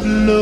What's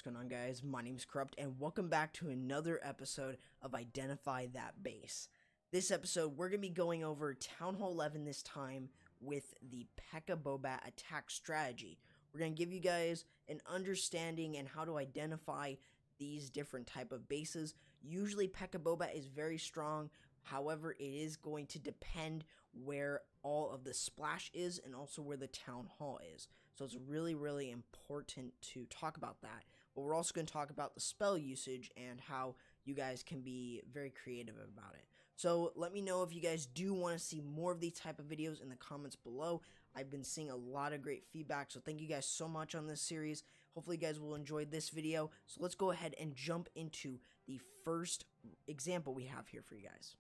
going on, guys? My name is Corrupt, and welcome back to another episode of Identify That Base. This episode, we're going to be going over Town Hall 11 this time with the Pekka Bobat attack strategy. We're going to give you guys an understanding and how to identify these different type of bases. Usually Pekka Bobat is very strong, however it is going to depend where all of the splash is and also where the town hall is. So it's really important to talk about that. But we're also going to talk about the spell usage and how you guys can be very creative about it. So let me know if you guys do want to see more of these type of videos in the comments below. I've been seeing a lot of great feedback, so thank you guys so much on this series. Hopefully you guys will enjoy this video. So let's go ahead and jump into the first example we have here for you guys.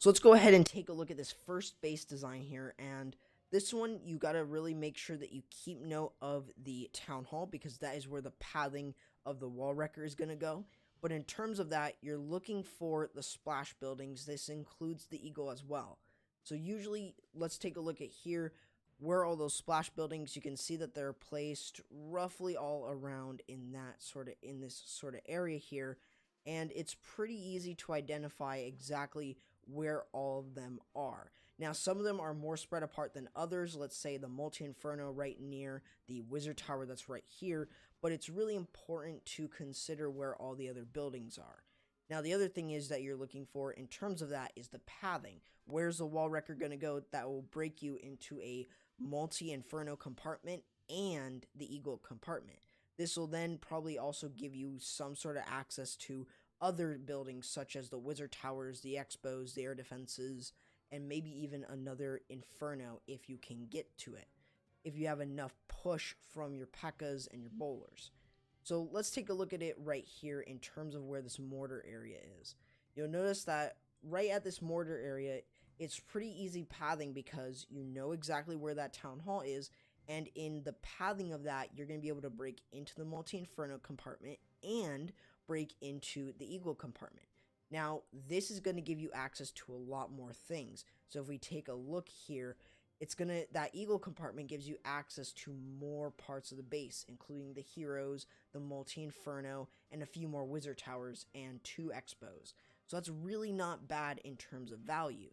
So let's go ahead and take a look at this first base design here, and this one you gotta really make sure that you keep note of the town hall because that is where the pathing of the wall wrecker is gonna go. But in terms of that, you're looking for the splash buildings. This includes the eagle as well. So usually, let's take a look at here where all those splash buildings. You can see that they're placed roughly all around in this sort of area here, and it's pretty easy to identify exactly where all of them are. Now, some of them are more spread apart than others. Let's say the multi-inferno right near the wizard tower that's right here, but it's really important to consider where all the other buildings are. Now, the other thing is that you're looking for in terms of that is the pathing. Where's the wall wrecker going to go that will break you into a multi-inferno compartment and the eagle compartment? This will then probably also give you some sort of access to other buildings such as the wizard towers, the expos, the air defenses, and maybe even another inferno if you can get to it, if you have enough push from your Pekkas and your bowlers. So let's take a look at it right here in terms of where this mortar area is. You'll notice that right at this mortar area, it's pretty easy pathing because you know exactly where that town hall is, and in the pathing of that, you're going to be able to break into the multi-inferno compartment and break into the eagle compartment. Now, this is going to give you access to a lot more things. So if we take a look here, that eagle compartment gives you access to more parts of the base, including the heroes, the multi-inferno, and a few more wizard towers and 2 expos. So that's really not bad in terms of value.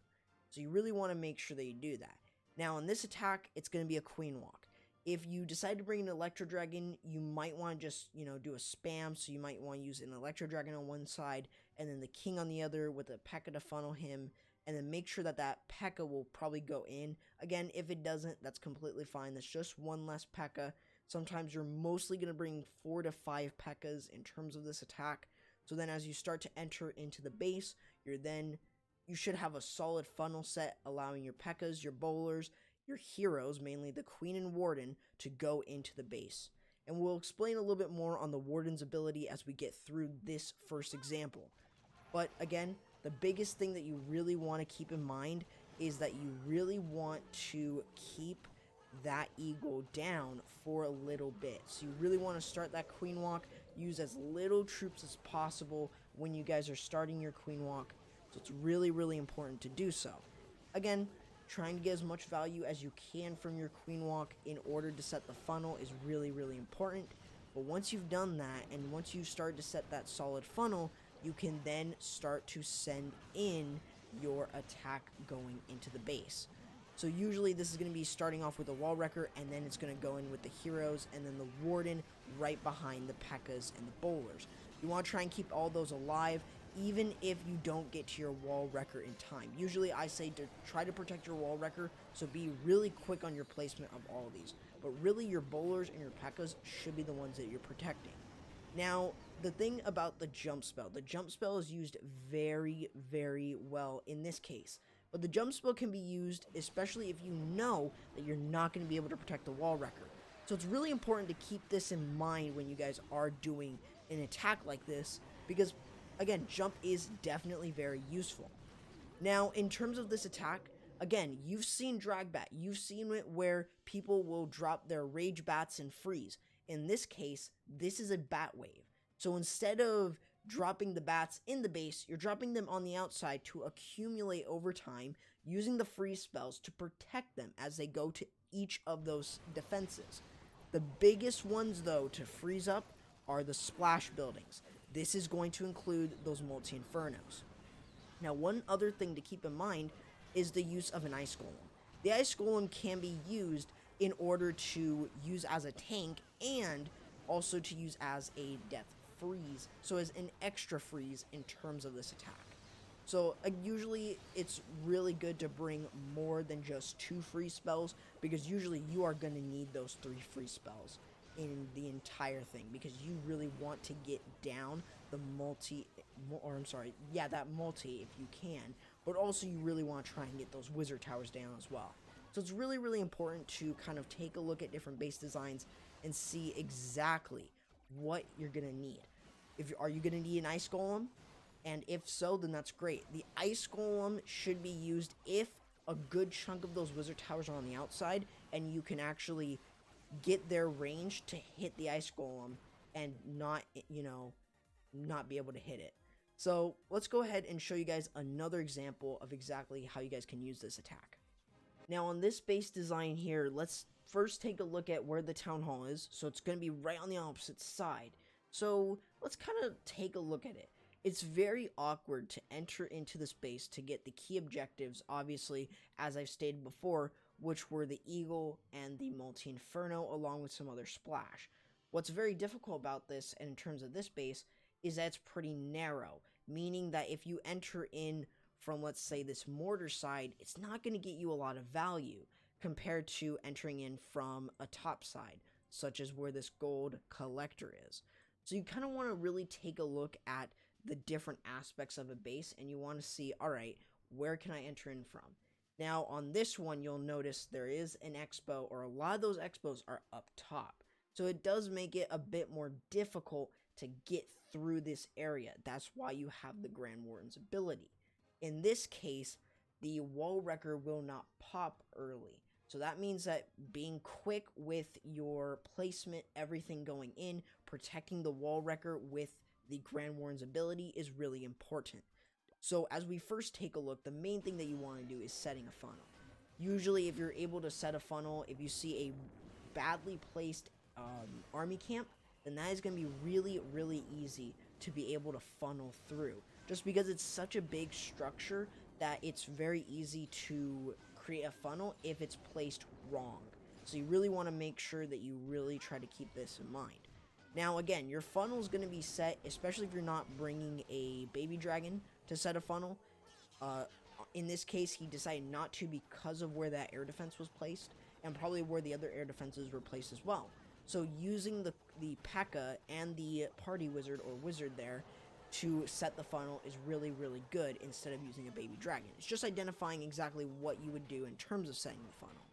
So you really want to make sure that you do that. Now, in this attack, it's going to be a queen walk. If you decide to bring an Electro Dragon, you might want to just, do a spam. So you might want to use an Electro Dragon on one side and then the king on the other with a Pekka to funnel him. And then make sure that Pekka will probably go in. Again, if it doesn't, that's completely fine. That's just one less Pekka. Sometimes you're mostly going to bring 4 to 5 Pekkas in terms of this attack. So then as you start to enter into the base, you should have a solid funnel set allowing your Pekkas, your bowlers, your heroes, mainly the Queen and Warden, to go into the base. And we'll explain a little bit more on the Warden's ability as we get through this first example. But again, the biggest thing that you really want to keep in mind is that you really want to keep that eagle down for a little bit. So you really want to start that queen walk, use as little troops as possible when you guys are starting your queen walk. So it's really important to do so. Again, trying to get as much value as you can from your queen walk in order to set the funnel is really important. But once you've done that, and once you start to set that solid funnel, you can then start to send in your attack going into the base. So usually this is going to be starting off with a wall wrecker, and then it's going to go in with the heroes, and then the warden right behind the Pekkas and the bowlers. You want to try and keep all those alive, even if you don't get to your wall wrecker in time. Usually I say to try to protect your wall wrecker, so be really quick on your placement of all of these. But really your bowlers and your Pekkas should be the ones that you're protecting. Now, the thing about the jump spell is used very well in this case. But the jump spell can be used especially if you know that you're not going to be able to protect the wall wrecker. So it's really important to keep this in mind when you guys are doing an attack like this, because again, jump is definitely very useful. Now, in terms of this attack, again, you've seen drag bat. You've seen it where people will drop their rage bats and freeze. In this case, this is a bat wave. So instead of dropping the bats in the base, you're dropping them on the outside to accumulate over time using the freeze spells to protect them as they go to each of those defenses. The biggest ones, though, to freeze up are the splash buildings. This is going to include those multi-infernos. Now, one other thing to keep in mind is the use of an ice golem. The ice golem can be used in order to use as a tank and also to use as a death freeze, so as an extra freeze in terms of this attack. So usually it's really good to bring more than just 2 freeze spells, because usually you are going to need those 3 freeze spells in the entire thing, because you really want to get down the that multi if you can, but also you really want to try and get those wizard towers down as well. So it's really, really important to kind of take a look at different base designs and see exactly what you're going to need. Are you going to need an ice golem? And if so, then that's great. The ice golem should be used if a good chunk of those wizard towers are on the outside and you can actually get their range to hit the ice golem and not be able to hit it. So let's go ahead and show you guys another example of exactly how you guys can use this attack. Now on this base design here, let's first take a look at where the town hall is. So it's going to be right on the opposite side. So let's kind of take a look at it. It's very awkward to enter into this base to get the key objectives, obviously, as I've stated before, which were the Eagle and the Multi-Inferno, along with some other splash. What's very difficult about this, and in terms of this base, is that it's pretty narrow, meaning that if you enter in from, let's say, this mortar side, it's not going to get you a lot of value compared to entering in from a top side, such as where this gold collector is. So you kind of want to really take a look at the different aspects of a base, and you want to see, all right, where can I enter in from? Now on this one, you'll notice there is an expo, or a lot of those expos are up top, so it does make it a bit more difficult to get through this area. That's why you have the Grand Warden's ability. In this case, the wall wrecker will not pop early, so that means that being quick with your placement, everything going in, protecting the wall wrecker with the Grand Warden's ability is really important. So as we first take a look, the main thing that you want to do is setting a funnel. Usually if you're able to set a funnel, if you see a badly placed army camp, then that is going to be really, really easy to be able to funnel through. Just because it's such a big structure that it's very easy to create a funnel if it's placed wrong. So you really want to make sure that you really try to keep this in mind. Now again, your funnel is going to be set, especially if you're not bringing a baby dragon to set a funnel. In this case, he decided not to because of where that air defense was placed, and probably where the other air defenses were placed as well. So using the Pekka and the party wizard or wizard there to set the funnel is really, really good instead of using a baby dragon. It's just identifying exactly what you would do in terms of setting the funnel.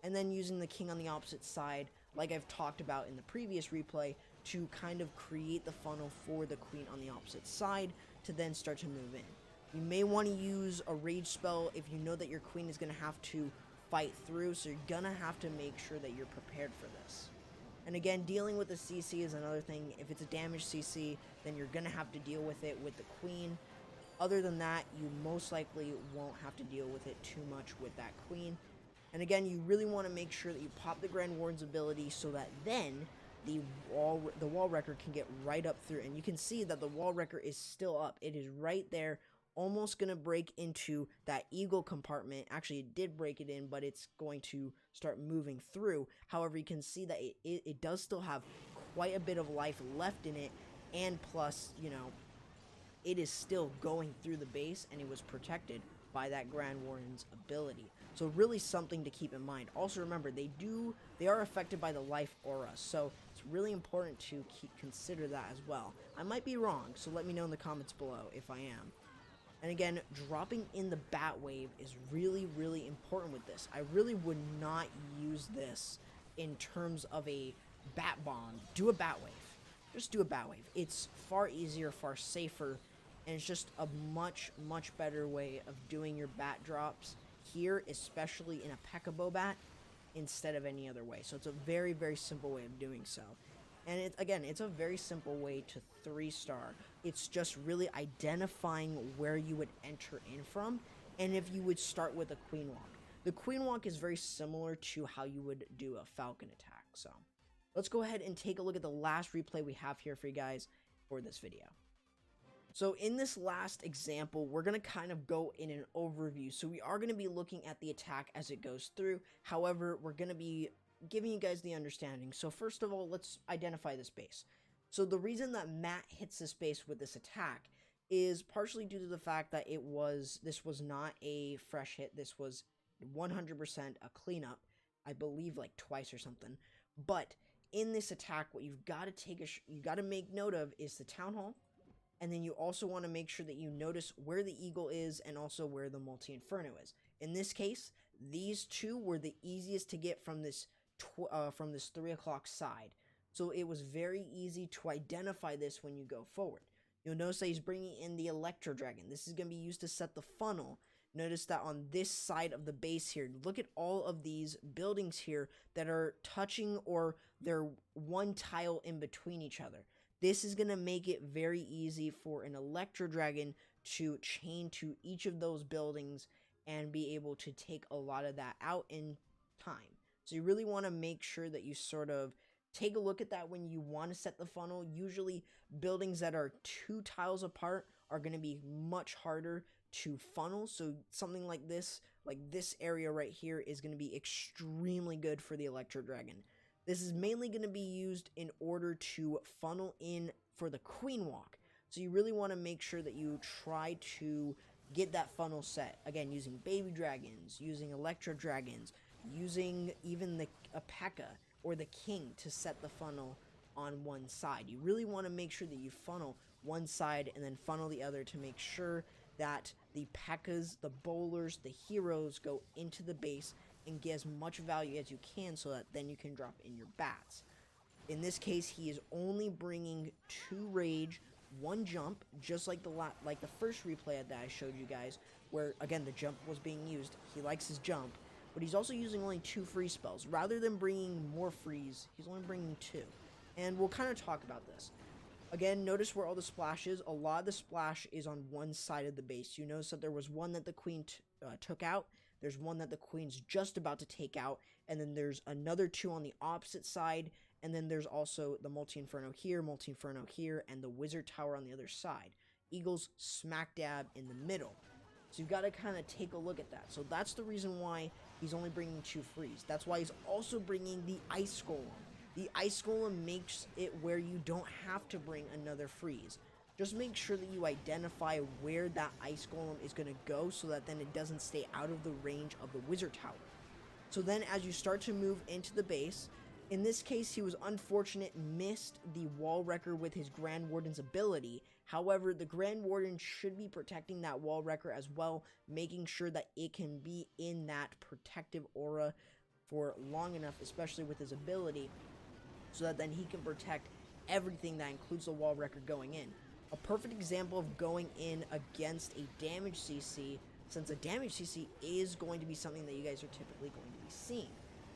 And then using the king on the opposite side, like I've talked about in the previous replay, to kind of create the funnel for the queen on the opposite side to then start to move in. You may want to use a rage spell if you know that your queen is going to have to fight through, so you're going to have to make sure that you're prepared for this. And again, dealing with the CC is another thing. If it's a damage CC, then you're going to have to deal with it with the queen. Other than that, you most likely won't have to deal with it too much with that queen. And again, you really want to make sure that you pop the Grand Warden's ability so that then the wall wrecker can get right up through. And you can see that the wall wrecker is still up. It is right there, almost going to break into that eagle compartment. Actually, it did break it in, but it's going to start moving through. However, you can see that it does still have quite a bit of life left in it. And plus, it is still going through the base, and it was protected by that Grand Warden's ability. So really something to keep in mind. Also remember, they are affected by the life aura, so it's really important to consider that as well. I might be wrong, so let me know in the comments below if I am. And again, dropping in the bat wave is really, really important with this. I really would not use this in terms of a bat bomb. Do a bat wave. Just do a bat wave. It's far easier, far safer, and it's just a much, much better way of doing your bat drops here, especially in a Pekka Bobat, instead of any other way. So it's a very, very simple way of doing so. And it's a very simple way to 3-star. It's just really identifying where you would enter in from and if you would start with a queen walk. The queen walk is very similar to how you would do a falcon attack. So let's go ahead and take a look at the last replay we have here for you guys for this video. So in this last example, we're going to kind of go in an overview. So we are going to be looking at the attack as it goes through. However, we're going to be giving you guys the understanding. So first of all, let's identify this base. So the reason that Matt hits this base with this attack is partially due to the fact that this was not a fresh hit. This was 100% a cleanup, I believe like twice or something. But in this attack, what you've got to make note of is the town hall. And then you also want to make sure that you notice where the eagle is and also where the multi-inferno is. In this case, these two were the easiest to get from this 3 o'clock side. So it was very easy to identify this when you go forward. You'll notice that he's bringing in the Electro Dragon. This is going to be used to set the funnel. Notice that on this side of the base here, look at all of these buildings here that are touching or they're one tile in between each other. This is going to make it very easy for an Electro Dragon to chain to each of those buildings and be able to take a lot of that out in time. So you really want to make sure that you sort of take a look at that when you want to set the funnel. Usually buildings that are 2 tiles apart are going to be much harder to funnel. So something like this area right here is going to be extremely good for the Electro Dragon. This is mainly going to be used in order to funnel in for the queen walk. So you really want to make sure that you try to get that funnel set. Again, using baby dragons, using Electro Dragons, using even a Pekka or the king to set the funnel on one side. You really want to make sure that you funnel one side and then funnel the other to make sure that the Pekkas, the bowlers, the heroes go into the base and get as much value as you can so that then you can drop in your bats. In this case, he is only bringing 2 rage, 1 jump, just like the first replay that I showed you guys, where again the jump was being used. He likes his jump, but he's also using only 2 freeze spells. Rather than bringing more freeze, he's only bringing 2. And we'll kind of talk about this. Again, notice where all the splash is. A lot of the splash is on one side of the base. You notice that there was one that the queen took out. There's one that the queen's just about to take out. And then there's another 2 on the opposite side. And then there's also the multi-inferno here, and the wizard tower on the other side. Eagles smack dab in the middle. So you've got to kind of take a look at that. So that's the reason why he's only bringing 2 freeze. That's why he's also bringing the ice golem. The ice golem makes it where you don't have to bring another freeze. Just make sure that you identify where that ice golem is going to go so that then it doesn't stay out of the range of the wizard tower. So then as you start to move into the base, in this case he was unfortunate, missed the wall wrecker with his Grand Warden's ability. However, the Grand Warden should be protecting that wall wrecker as well, making sure that it can be in that protective aura for long enough, especially with his ability, so that then he can protect everything that includes the wall wrecker going in. A perfect example of going in against a damage CC, since a damage CC is going to be something that you guys are typically going to be seeing.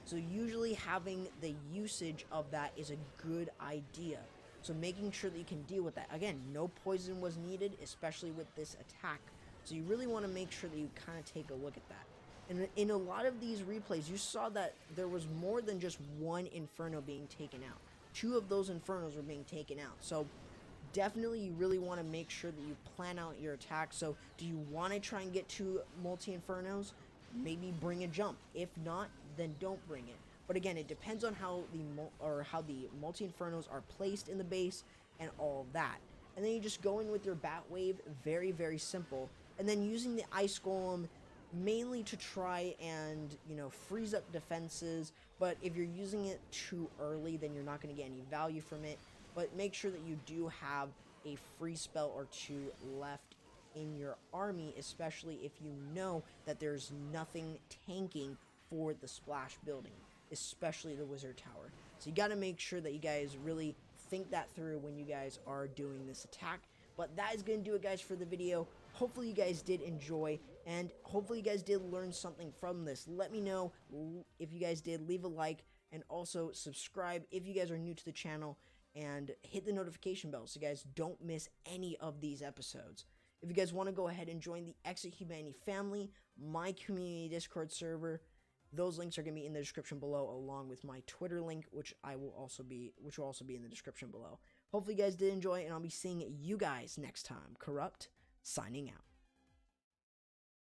So usually having the usage of that is a good idea. So making sure that you can deal with that. Again, no poison was needed, especially with this attack. So you really want to make sure that you kind of take a look at that. And in a lot of these replays, you saw that there was more than just 1 Inferno being taken out. 2 of those Infernos were being taken out. So definitely you really want to make sure that you plan out your attack. So do you want to try and get 2 multi-Infernos? Maybe bring a jump. If not, then don't bring it. But again, it depends on how the multi-Infernos are placed in the base and all of that. And then you just go in with your Bat Wave, very, very simple. And then using the Ice Golem mainly to try and, freeze up defenses. But if you're using it too early, then you're not going to get any value from it. But make sure that you do have a free spell or 2 left in your army, especially if you know that there's nothing tanking for the splash building, especially the wizard tower. So you got to make sure that you guys really think that through when you guys are doing this attack. But that is going to do it, guys, for the video. Hopefully you guys did enjoy, and hopefully you guys did learn something from this. Let me know if you guys did. Leave a like, and also subscribe if you guys are new to the channel, and hit the notification bell so you guys don't miss any of these episodes. If you guys want to go ahead and join the Exit Humanity family, my community Discord server, those links are going to be in the description below, along with my Twitter link, which will also be in the description below. Hopefully you guys did enjoy, and I'll be seeing you guys next time. Corrupt, signing out.